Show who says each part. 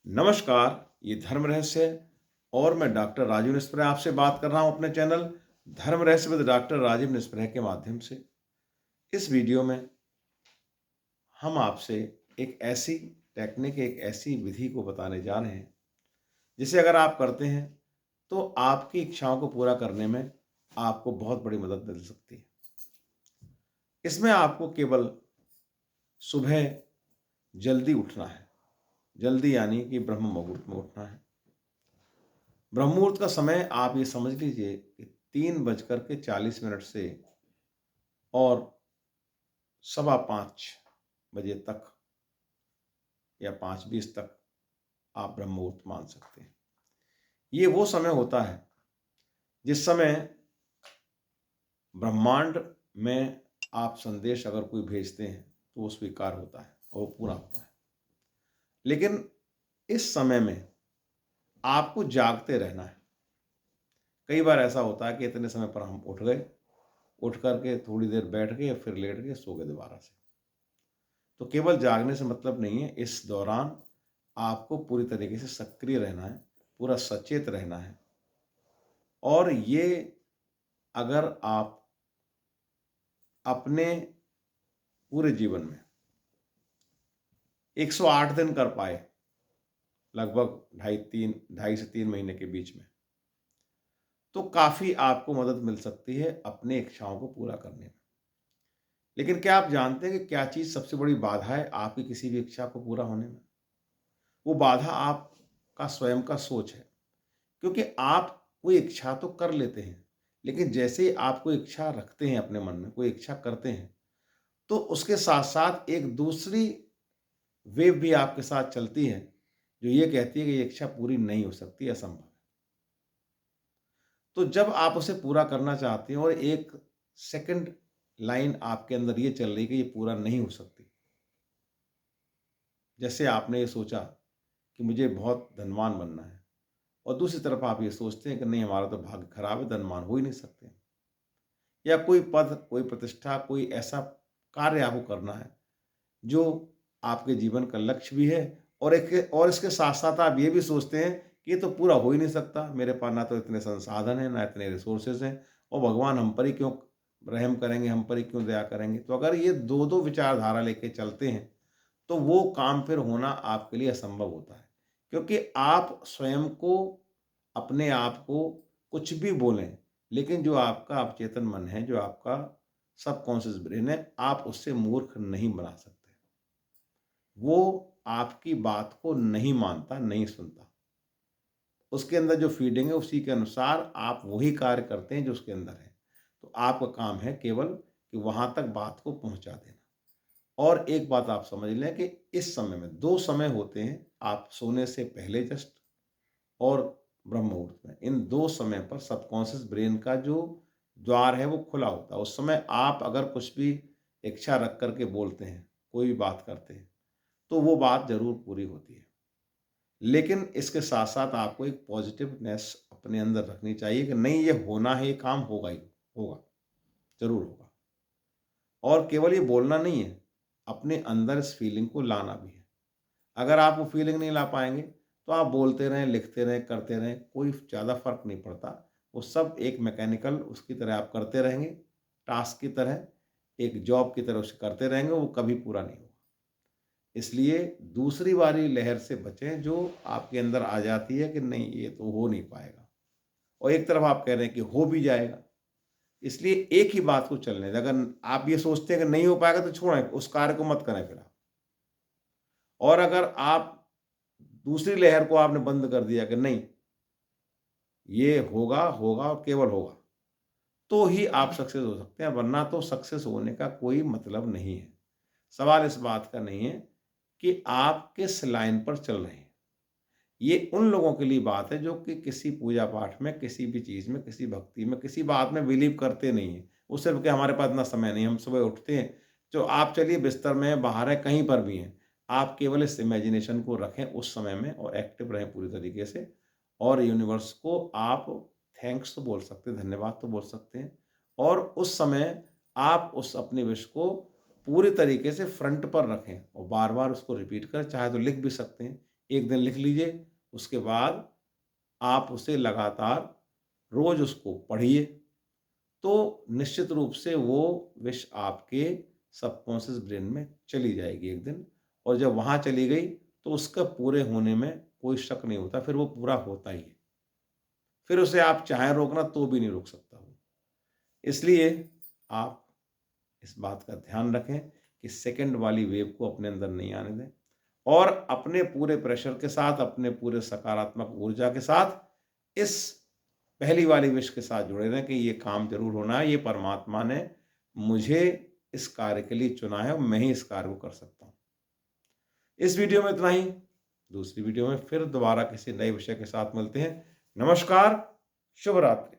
Speaker 1: नमस्कार, ये धर्म रहस्य है और मैं डॉक्टर राजीव निस्प्रे आपसे बात कर रहा हूँ अपने चैनल धर्म रहस्य विद डॉक्टर राजीव निस्प्रे के माध्यम से। इस वीडियो में हम आपसे एक ऐसी टेक्निक, एक ऐसी विधि को बताने जा रहे हैं, जिसे अगर आप करते हैं, तो आपकी इच्छाओं को पूरा करने में आपको बहुत बड़ी मदद मिल सकती है। इसमें आपको केवल सुबह जल्दी उठना है, जल्दी यानी कि ब्रह्म मुहूर्त में उठना है। ब्रह्म मुहूर्त का समय आप ये समझ लीजिए कि 3:40 से और 4:15 बजे तक या 5:20 तक आप ब्रह्म मुहूर्त मान सकते हैं। ये वो समय होता है जिस समय ब्रह्मांड में आप संदेश अगर कोई भेजते हैं तो वो स्वीकार होता है और वो पूरा होता है। लेकिन इस समय में आपको जागते रहना है। कई बार ऐसा होता है कि इतने समय पर हम उठ गए, उठ करके थोड़ी देर बैठ गए, फिर लेट गए, सो गए दोबारा से। तो केवल जागने से मतलब नहीं है, इस दौरान आपको पूरी तरीके से सक्रिय रहना है, पूरा सचेत रहना है। और ये अगर आप अपने पूरे जीवन में 108 दिन कर पाए, लगभग ढाई से 3 महीने के बीच में, तो काफ़ी आपको मदद मिल सकती है अपनी इच्छाओं को पूरा करने में। लेकिन क्या आप जानते हैं कि क्या चीज़ सबसे बड़ी बाधा है आपकी किसी भी इच्छा को पूरा होने में? वो बाधा आपका स्वयं का सोच है। क्योंकि आप कोई इच्छा तो कर लेते हैं, लेकिन जैसे ही आप कोई इच्छा रखते हैं अपने मन में, कोई इच्छा करते हैं, तो उसके साथ-साथ एक दूसरी वेव भी आपके साथ चलती है, जो ये कहती है कि ये इच्छा पूरी नहीं हो सकती, असंभव है। तो जब आप उसे पूरा करना चाहते हैं और एक सेकंड लाइन आपके अंदर ये चल रही है कि ये पूरा नहीं हो सकती। जैसे आपने ये सोचा कि मुझे बहुत धनवान बनना है और दूसरी तरफ आप ये सोचते हैं कि नहीं, हमारा तो भाग्य खराब है, धनवान हो ही नहीं सकते। या कोई पद, कोई प्रतिष्ठा, कोई ऐसा कार्य आपको करना है, जो आपके जीवन का लक्ष्य भी है और इसके साथ-साथ आप ये भी सोचते हैं कि ये तो पूरा हो ही नहीं सकता, मेरे पास ना तो इतने संसाधन हैं, ना इतने रिसोर्सेज़ हैं और भगवान हम पर ही क्यों रहम करेंगे, हम पर ही क्यों दया करेंगे। तो अगर ये 2-2 विचारधारा लेके चलते हैं, तो वो काम फिर होना आपके लिए असंभव होता है। क्योंकि आप स्वयं को, अपने आप को कुछ भी बोलें, लेकिन जो आपका अवचेतन मन है, जो आपका सबकॉन्शियस ब्रेन है, आप उससे मूर्ख नहीं बना सकते। वो आपकी बात को नहीं मानता, नहीं सुनता। उसके अंदर जो फीडिंग है, उसी के अनुसार आप वही कार्य करते हैं जो उसके अंदर है। तो आपका काम है केवल कि वहाँ तक बात को पहुँचा देना। और एक बात आप समझ लें कि इस समय में 2 समय होते हैं, आप सोने से पहले जस्ट और ब्रह्म मुहूर्त में। इन 2 समय पर सबकॉन्शियस ब्रेन का जो द्वार है वो खुला होता है। उस समय आप अगर कुछ भी इच्छा रख कर के बोलते हैं, कोई भी बात करते हैं, तो वो बात ज़रूर पूरी होती है। लेकिन इसके साथ-साथ आपको एक पॉज़िटिवनेस अपने अंदर रखनी चाहिए कि नहीं, ये होना है, ये काम होगा ही, होगा, ज़रूर होगा। और केवल ये बोलना नहीं है, अपने अंदर इस फीलिंग को लाना भी है। अगर आप वो फीलिंग नहीं ला पाएँगे, तो आप बोलते रहें, लिखते रहें, करते रहें, कोई ज़्यादा फ़र्क नहीं पड़ता। वो सब एक मैकेनिकल उसकी तरह आप करते रहेंगे, टास्क की तरह, एक जॉब की तरह उसे करते रहेंगे, वो कभी पूरा नहीं होगा। इसलिए दूसरी वाली लहर से बचें जो आपके अंदर आ जाती है कि नहीं, ये तो हो नहीं पाएगा। और एक तरफ आप कह रहे हैं कि हो भी जाएगा। इसलिए एक ही बात को चलने दें। अगर आप ये सोचते हैं कि नहीं हो पाएगा तो छोड़ें, उस कार्य को मत करें फिर आप। और अगर आप दूसरी लहर को आपने बंद कर दिया कि नहीं, ये होगा, होगा और केवल होगा, तो ही आप सक्सेस हो सकते हैं, वरना तो सक्सेस होने का कोई मतलब नहीं है। सवाल इस बात का नहीं है कि आप किस लाइन पर चल रहे हैं। ये उन लोगों के लिए बात है जो कि किसी पूजा-पाठ में, किसी भी चीज़ में, किसी भक्ति में, किसी बात में बिलीव करते नहीं हैं। वो सिर्फ़ कि हमारे पास इतना समय नहीं है, हम सुबह उठते हैं, तो आप चलिए बिस्तर में हैं, बाहर हैं, कहीं पर भी हैं। आप केवल इस इमेजिनेशन को रखें उस समय में और एक्टिव रहें पूरी तरीके से और यूनिवर्स को आप थैंक्स तो बोल सकते हैं, धन्यवाद तो बोल सकते हैं और उस समय आप उस अपने विश को पूरी तरीके से फ्रंट पर रखें और बार-बार उसको रिपीट करें, चाहे तो लिख भी सकते हैं एक दिन लिख लीजिए, उसके बाद आप उसे लगातार रोज़ उसको पढ़िए, तो निश्चित रूप से वो विश आपके सबकॉन्शियस ब्रेन में चली जाएगी एक दिन, और जब वहाँ चली गई, तो उसका पूरे होने में कोई शक नहीं होता, फिर वो पूरा होता ही है। फिर उसे आप चाहें रोकना तो भी नहीं रोक सकता वो। इसलिए आप इस बात का ध्यान रखें कि सेकंड वाली वेव को अपने अंदर नहीं आने दें, और अपने पूरे प्रेशर के साथ, अपने पूरे सकारात्मक ऊर्जा के साथ इस पहली वाली विश के साथ जुड़े रहें कि ये काम ज़रूर होना है, ये परमात्मा ने मुझे इस कार्य के लिए चुना है और मैं ही इस कार्य को कर सकता हूँ। इस वीडियो में इतना ही। दूसरी वीडियो में फिर दोबारा किसी नए विषय के साथ मिलते हैं। नमस्कार, शुभ रात्रि।